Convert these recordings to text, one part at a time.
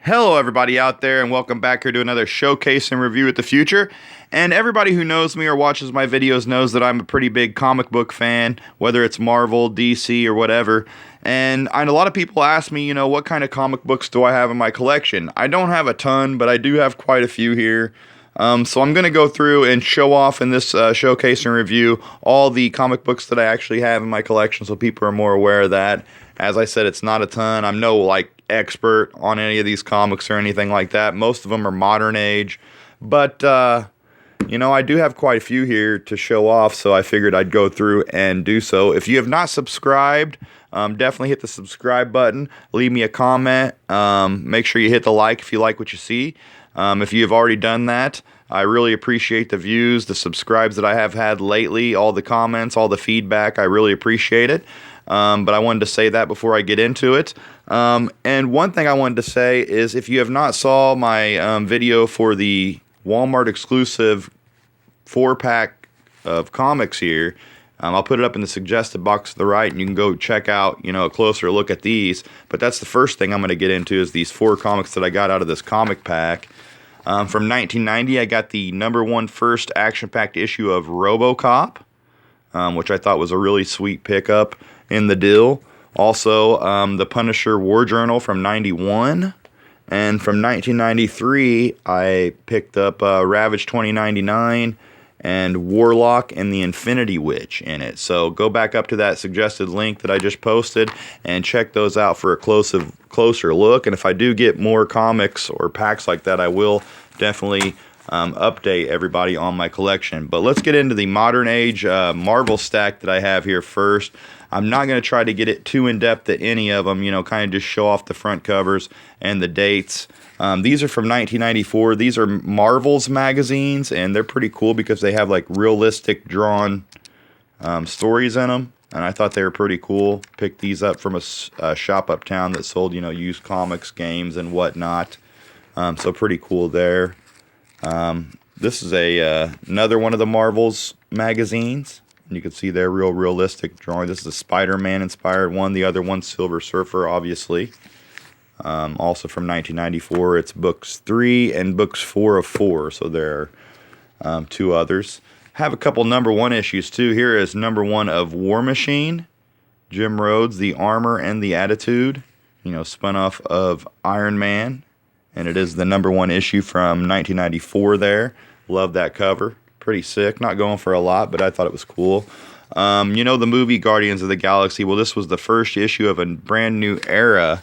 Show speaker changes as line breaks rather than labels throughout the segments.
Hello, everybody out there, and welcome back here to another Showcase and Review with the Future. And everybody who knows me or watches my videos knows that I'm a pretty big comic book fan, whether it's Marvel, DC, or whatever. And a lot of people ask me, what kind of comic books do I have in my collection? I don't have a ton, but I do have quite a few here. So I'm going to go through and show off in this Showcase and Review all the comic books that I actually have in my collection so people are more aware of that. As I said, it's not a ton. I'm no, expert on any of these comics or anything like that. Most of them are modern age. But, I do have quite a few here to show off, so I figured I'd go through and do so. If you have not subscribed, definitely hit the subscribe button. Leave me a comment. Make sure you hit the like if you like what you see. If you have already done that, I really appreciate the views, the subscribes that I have had lately, all the comments, all the feedback. I really appreciate it. But I wanted to say that before I get into it. And one thing I wanted to say is if you have not saw my video for the Walmart exclusive 4-pack of comics here, I'll put it up in the suggested box to the right, and you can go check out, a closer look at these. But that's the first thing I'm going to get into is these 4 comics that I got out of this comic pack. From 1990, I got the #1 first action-packed issue of RoboCop, which I thought was a really sweet pickup in the deal. Also, the Punisher War Journal from 91. And from 1993, I picked up Ravage 2099 and Warlock and the Infinity Witch in it. So go back up to that suggested link that I just posted and check those out for a closer look. And if I do get more comics or packs like that, I will definitely update everybody on my collection. But let's get into the modern age Marvel stack that I have here first. I'm not going to try to get it too in-depth at any of them, kind of just show off the front covers and the dates. These are from 1994. These are Marvel's magazines, and they're pretty cool because they have realistic drawn stories in them. And I thought they were pretty cool. Picked these up from a shop uptown that sold, used comics, games, and whatnot. So pretty cool there. This is another one of the Marvel's magazines. You can see their real realistic drawing. This is a Spider-Man inspired one. The other one's Silver Surfer, obviously. Also from 1994. It's books 3 and books 4 of 4. So there are 2 others. Have a couple #1 issues too. Here is #1 of War Machine. Jim Rhodes, The Armor and the Attitude. Spun off of Iron Man. And it is the #1 issue from 1994 there. Love that cover. Pretty sick. Not going for a lot, but I thought it was cool. The movie Guardians of the Galaxy. Well, this was the first issue of a brand new era.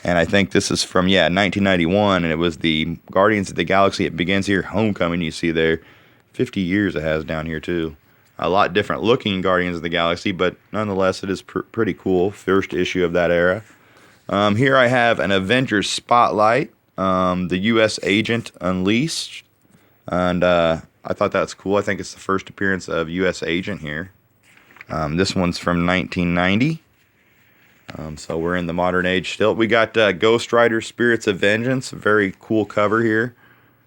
And I think this is from, 1991. And it was the Guardians of the Galaxy. It Begins Here, Homecoming, you see there. 50 years it has down here, too. A lot different looking Guardians of the Galaxy, but nonetheless, it is pretty cool. First issue of that era. Here I have an Avengers Spotlight. The U.S. Agent Unleashed. And I thought that's cool. I think it's the first appearance of U.S. Agent here. This one's from 1990. So we're in the modern age still. We got Ghost Rider Spirits of Vengeance. Very cool cover here.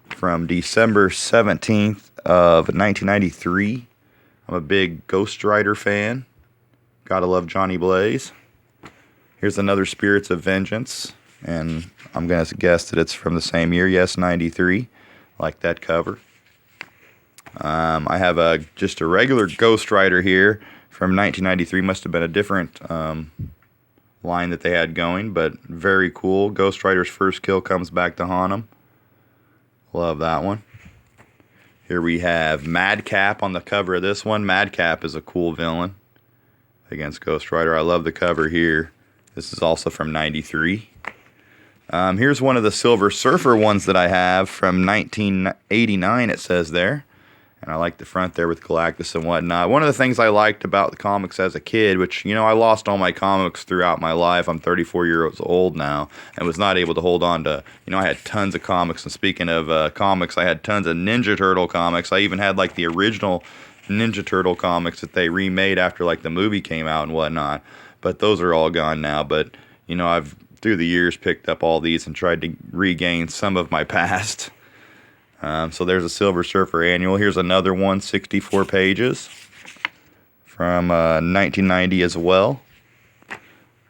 From December 17th of 1993. I'm a big Ghost Rider fan. Gotta love Johnny Blaze. Here's another Spirits of Vengeance. And I'm going to guess that it's from the same year. Yes, 93. Like that cover. I have just a regular Ghost Rider here from 1993. Must have been a different line that they had going, but very cool. Ghost Rider's first kill comes back to haunt him. Love that one. Here we have Madcap on the cover of this one. Madcap is a cool villain against Ghost Rider. I love the cover here. This is also from 93. Here's one of the Silver Surfer ones that I have from 1989, it says there. And I like the front there with Galactus and whatnot. One of the things I liked about the comics as a kid, which, I lost all my comics throughout my life. I'm 34 years old now and was not able to hold on to, I had tons of comics. And speaking of comics, I had tons of Ninja Turtle comics. I even had the original Ninja Turtle comics that they remade after the movie came out and whatnot. But those are all gone now. But, I've through the years picked up all these and tried to regain some of my past. So there's a Silver Surfer annual. Here's another one, 64 pages from 1990 as well.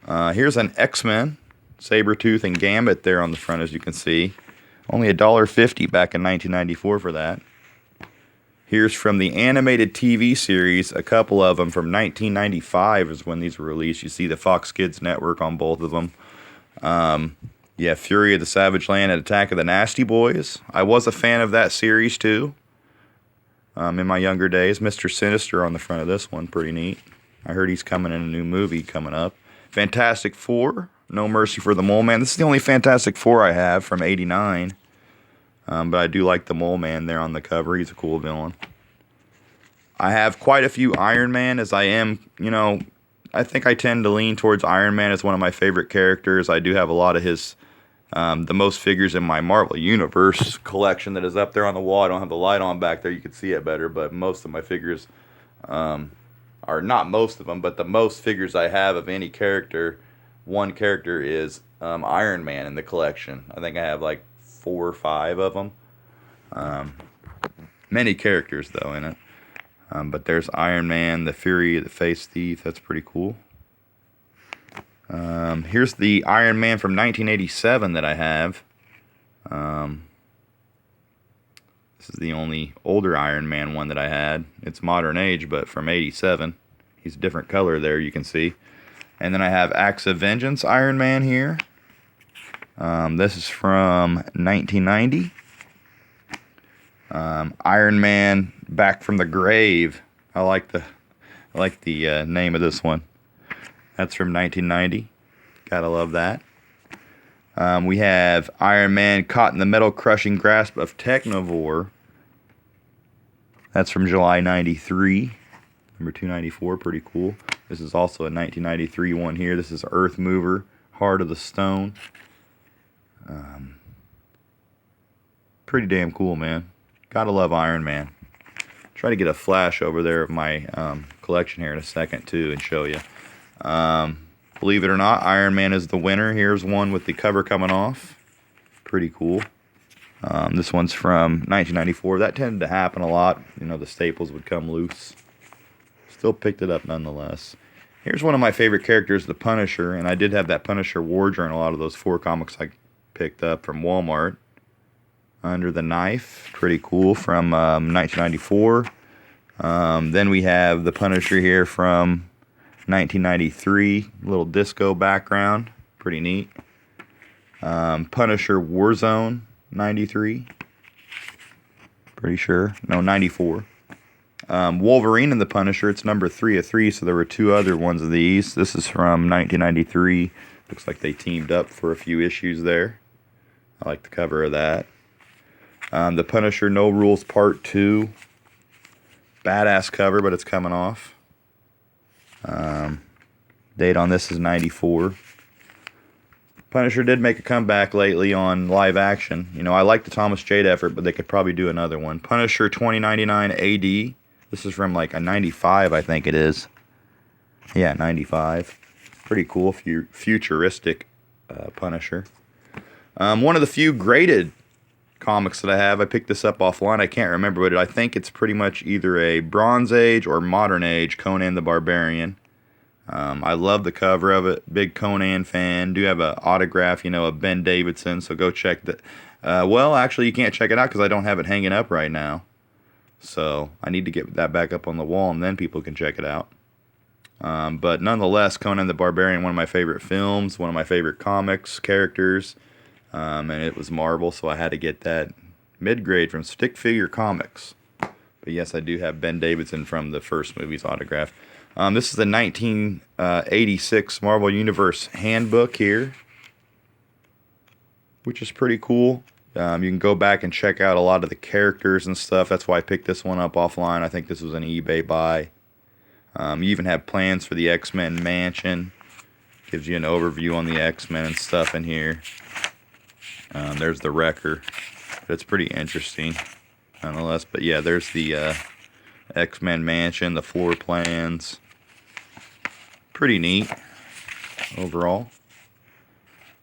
Here's an X-Men Sabretooth and Gambit there on the front, as you can see. Only $1.50 back in 1994 for that. Here's from the animated TV series, a couple of them from 1995 is when these were released. You see the Fox Kids Network on both of them. Yeah, Fury of the Savage Land and Attack of the Nasty Boys. I was a fan of that series too. In my younger days. Mr. Sinister on the front of this one, pretty neat. I heard he's coming in a new movie coming up. Fantastic Four, No Mercy for the Mole Man. This is the only Fantastic Four I have from '89. But I do like the Mole Man there on the cover. He's a cool villain. I have quite a few Iron Man, as I am, I think I tend to lean towards Iron Man as one of my favorite characters. I do have a lot of his, the most figures in my Marvel Universe collection that is up there on the wall. I don't have the light on back there. You can see it better, but most of my figures, are not most of them, but the most figures I have of any character, one character is Iron Man in the collection. I think I have like 4 or 5 of them. Many characters, though, in it. But there's Iron Man, the Fury, the Face Thief. That's pretty cool. Here's the Iron Man from 1987 that I have. This is the only older Iron Man one that I had. It's modern age, but from '87. He's a different color there, you can see. And then I have Acts of Vengeance Iron Man here. This is from 1990. Iron Man Back from the Grave. I like the name of this one. That's from 1990. Gotta love that. We have Iron Man Caught in the Metal Crushing Grasp of Technovore. That's from July '93. Number 294, pretty cool. This is also a 1993 one here. This is Earth Mover, Heart of the Stone. Pretty damn cool, man. Gotta love Iron Man. Try to get a flash over there of my collection here in a second too and show you. Believe it or not, Iron Man is the winner. Here's one with the cover coming off. Pretty cool. This one's from 1994. That tended to happen a lot. The staples would come loose. Still picked it up nonetheless. Here's one of my favorite characters, the Punisher, and I did have that Punisher War Journal out of those 4 comics I picked up from Walmart. Under the Knife, pretty cool, from 1994. Then we have the Punisher here from 1993, little disco background, pretty neat. Punisher Warzone, 93, pretty sure, no, 94. Wolverine and the Punisher, it's number 3 of 3, so there were 2 other ones of these. This is from 1993, looks like they teamed up for a few issues there. I like the cover of that. The Punisher No Rules Part 2. Badass cover, but it's coming off. Date on this is 94. Punisher did make a comeback lately on live action. I like the Thomas Jade effort, but they could probably do another one. Punisher 2099 AD. This is from like a 95, I think it is. Yeah, 95. Pretty cool, futuristic Punisher. One of the few graded comics that I have. I picked this up offline. I can't remember, but I think it's pretty much either a Bronze Age or Modern Age Conan the Barbarian. I love the cover of it. Big Conan fan. Do have an autograph, of Ben Davidson, so go check that. Well, actually, you can't check it out because I don't have it hanging up right now. So I need to get that back up on the wall, and then people can check it out. But nonetheless, Conan the Barbarian, one of my favorite films, one of my favorite comics, characters. And it was Marvel, so I had to get that mid-grade from Stick Figure Comics. But yes, I do have Ben Davidson from the first movie's autograph. This is the 1986 Marvel Universe Handbook here, which is pretty cool. You can go back and check out a lot of the characters and stuff. That's why I picked this one up offline. I think this was an eBay buy. You even have plans for the X-Men Mansion. Gives you an overview on the X-Men and stuff in here. There's the Wrecker. It's pretty interesting, nonetheless. But yeah, there's the X-Men Mansion, the floor plans. Pretty neat overall.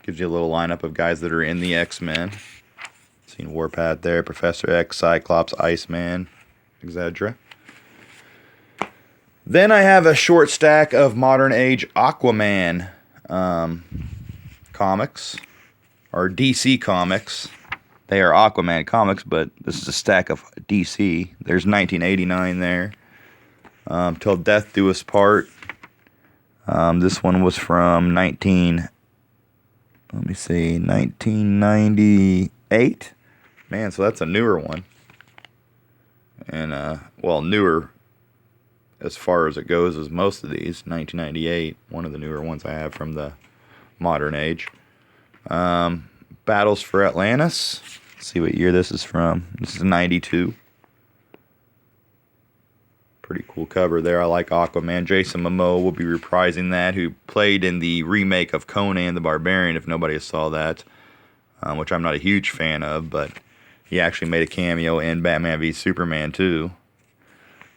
Gives you a little lineup of guys that are in the X-Men. Seen Warpath there, Professor X, Cyclops, Iceman, etc. Then I have a short stack of modern age Aquaman comics, or DC comics. They are Aquaman comics, but this is a stack of DC. There's 1989 there. Till Death Do Us Part. This one was from 1998. Man, so that's a newer one. And, well, newer as far as it goes as most of these. 1998, one of the newer ones I have from the modern age. Battles for Atlantis. Let's see what year this is from. This is 92. Pretty cool cover there. I like Aquaman. Jason Momoa will be reprising that, who played in the remake of Conan the Barbarian, if nobody saw that, which I'm not a huge fan of, but he actually made a cameo in Batman v Superman 2.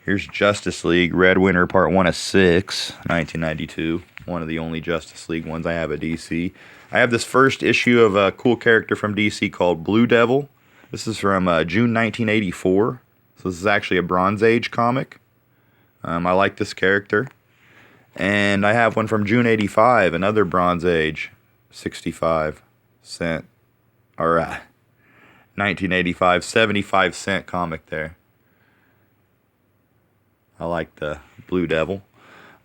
Here's Justice League, Red Winter Part 1 of 6, 1992. One of the only Justice League ones I have at DC. I have this first issue of a cool character from DC called Blue Devil. This is from June 1984. So this is actually a Bronze Age comic. I like this character. And I have one from June 85, another Bronze Age, 65 cent, or 1985, 75 cent comic there. I like the Blue Devil.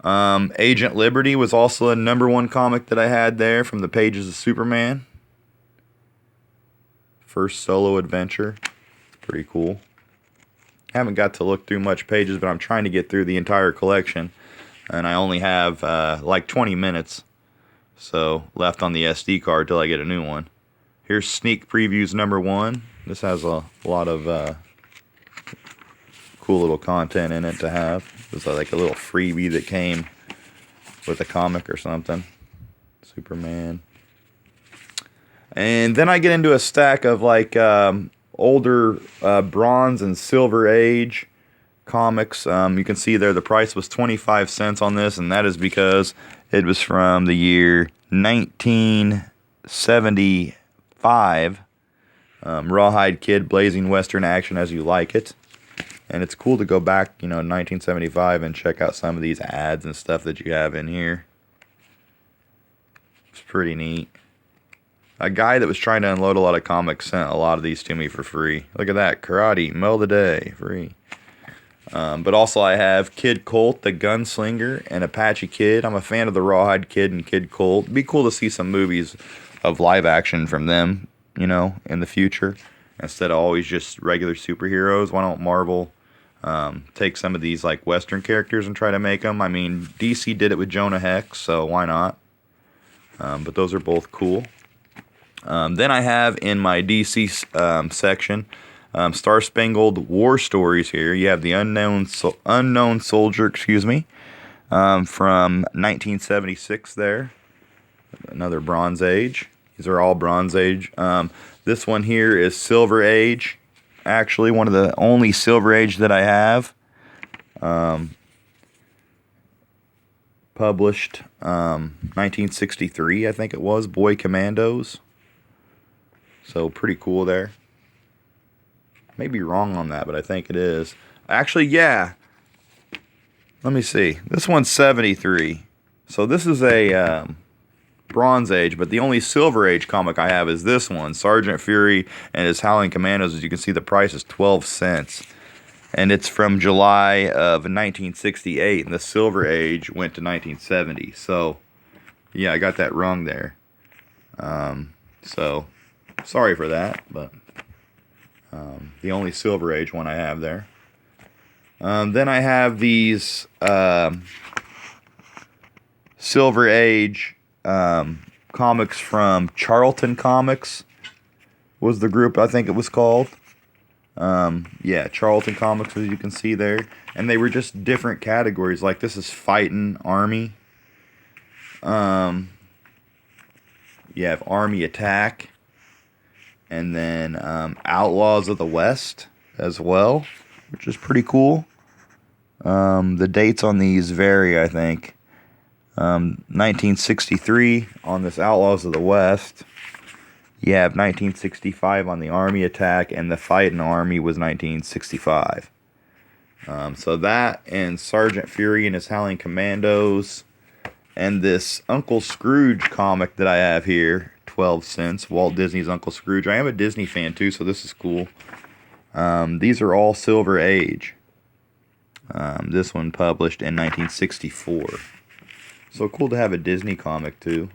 Agent Liberty was also a #1 comic that I had there from the pages of Superman. First solo adventure. Pretty cool. Haven't got to look through much pages, but I'm trying to get through the entire collection. And I only have like 20 minutes so left on the SD card till I get a new one. Here's Sneak Previews #1. This has a lot of cool little content in it to have. It's like a little freebie that came with a comic or something. Superman. And then I get into a stack of like older Bronze and Silver Age comics. You can see there the price was 25 cents on this, and that is because it was from the year 1975. Rawhide Kid, Blazing Western Action As You Like It. And it's cool to go back, in 1975 and check out some of these ads and stuff that you have in here. It's pretty neat. A guy that was trying to unload a lot of comics sent a lot of these to me for free. Look at that. Karate, Mill of the Day, free. But also I have Kid Colt, the Gunslinger, and Apache Kid. I'm a fan of the Rawhide Kid and Kid Colt. It'd be cool to see some movies of live action from them, in the future. Instead of always just regular superheroes. Why don't Marvel take some of these like Western characters and try to make them? I mean, DC did it with Jonah Hex, so why not? But those are both cool. Then I have in my DC section Star Spangled War Stories here. You have the Unknown Soldier, from 1976 there. Another Bronze Age. These are all Bronze Age. This one here is Silver Age. Actually, one of the only Silver Age that I have. Published 1963, I think it was. Boy Commandos. So pretty cool there. May be wrong on that, but I think it is. Actually, yeah. Let me see. This one's 73. So this is a Bronze Age, but the only Silver Age comic I have is this one, Sergeant Fury and his Howling Commandos. As you can see, the price is 12 cents. And it's from July of 1968, and the Silver Age went to 1970. So, yeah, I got that wrong there. So, sorry for that, but the only Silver Age one I have there. Then I have these Silver Age comics from Charlton Comics was the group I think it was called. Yeah, Charlton Comics, as you can see there. And they were just different categories. Like this is Fighting Army. You have Army Attack. And then Outlaws of the West as well, which is pretty cool. The dates on these vary, I think. 1963 on this Outlaws of the West. You have 1965 on the Army Attack, and the Fighting Army was 1965. So that and Sergeant Fury and his Howling Commandos And this Uncle Scrooge comic that I have here, 12 cents, Walt Disney's Uncle Scrooge. I am a Disney fan too, so this is cool. These are all Silver Age. This one published in 1964. So cool to have a Disney comic too.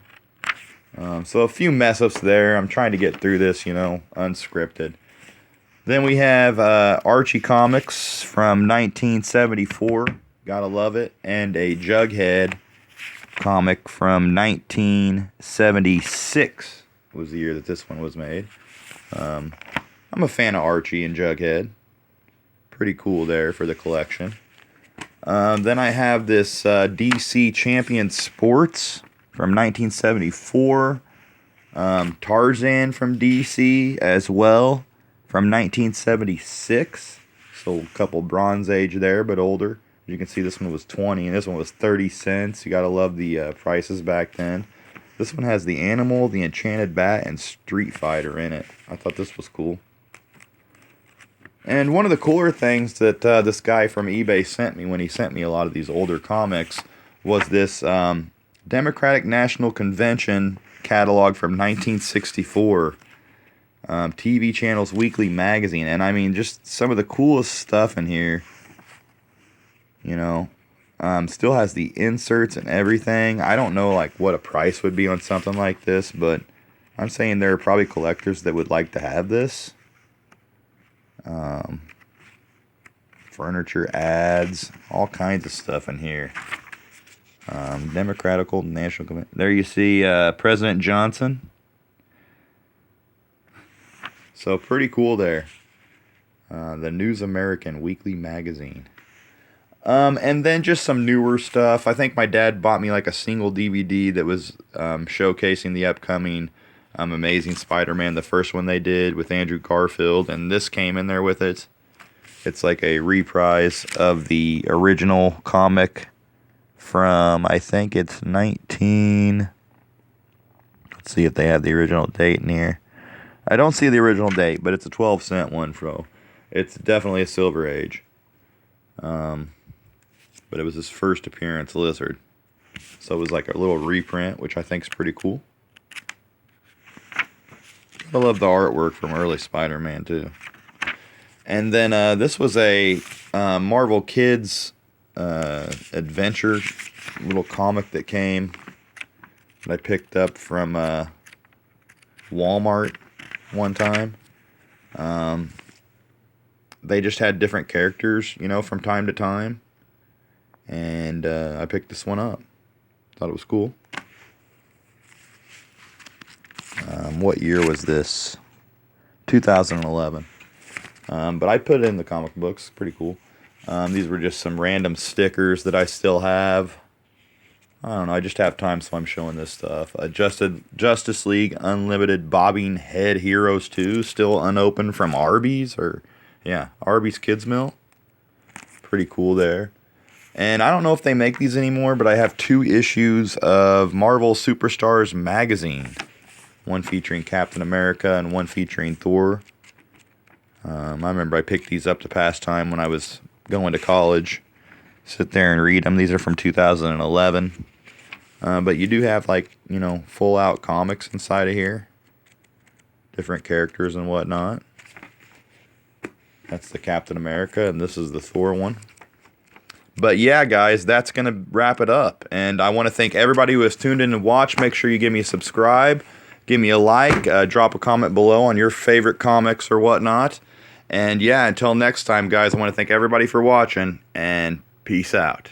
So a few mess-ups there. I'm trying to get through this, unscripted. Then we have Archie Comics from 1974. Gotta love it. And a Jughead comic from 1976 was the year that this one was made. I'm a fan of Archie and Jughead. Pretty cool there for the collection. Then I have this DC Champion Sports from 1974. Tarzan from DC as well from 1976. So a couple Bronze Age there, but older. As you can see, this one was 20 and this one was 30 cents. You gotta love the prices back then. This one has the Animal, the Enchanted Bat, and Street Fighter in it. I thought this was cool. And one of the cooler things that this guy from eBay sent me when he sent me a lot of these older comics was this Democratic National Convention catalog from 1964. TV Channel's weekly magazine. And I mean, just some of the coolest stuff in here. Still has the inserts and everything. I don't know what a price would be on something like this, but I'm saying there are probably collectors that would like to have this. Furniture ads, all kinds of stuff in here. Democratical National Convention. There you see President Johnson. So pretty cool there. The News American Weekly Magazine. And then just some newer stuff. I think my dad bought me a single DVD that was showcasing the upcoming Amazing Spider-Man, the first one they did with Andrew Garfield, and this came in there with it. It's like a reprise of the original comic from, I think it's 19... Let's see if they have the original date in here. I don't see the original date, but it's a 12-cent one, so it's definitely a Silver Age. But it was his first appearance, Lizard. So it was like a little reprint, which I think is pretty cool. I love the artwork from early Spider-Man, too. And then this was a Marvel Kids adventure little comic that came that I picked up from Walmart one time. They just had different characters, from time to time. And I picked this one up. Thought it was cool. What year was this? 2011. But I put it in the comic books. Pretty cool. These were just some random stickers that I still have. I don't know. I just have time, so I'm showing this stuff. Justice League Unlimited Bobbing Head Heroes 2. Still unopened from Arby's. Arby's Kids Mill. Pretty cool there. And I don't know if they make these anymore, but I have 2 issues of Marvel Superstars magazine. One featuring Captain America and one featuring Thor. I remember I picked these up to pass time when I was going to college. Sit there and read them. These are from 2011. But you do have full out comics inside of here. Different characters and whatnot. That's the Captain America, and this is the Thor one. But yeah, guys, that's going to wrap it up. And I want to thank everybody who has tuned in and watched. Make sure you give me a subscribe. Give me a like. Drop a comment below on your favorite comics or whatnot. And yeah, until next time, guys, I want to thank everybody for watching. And peace out.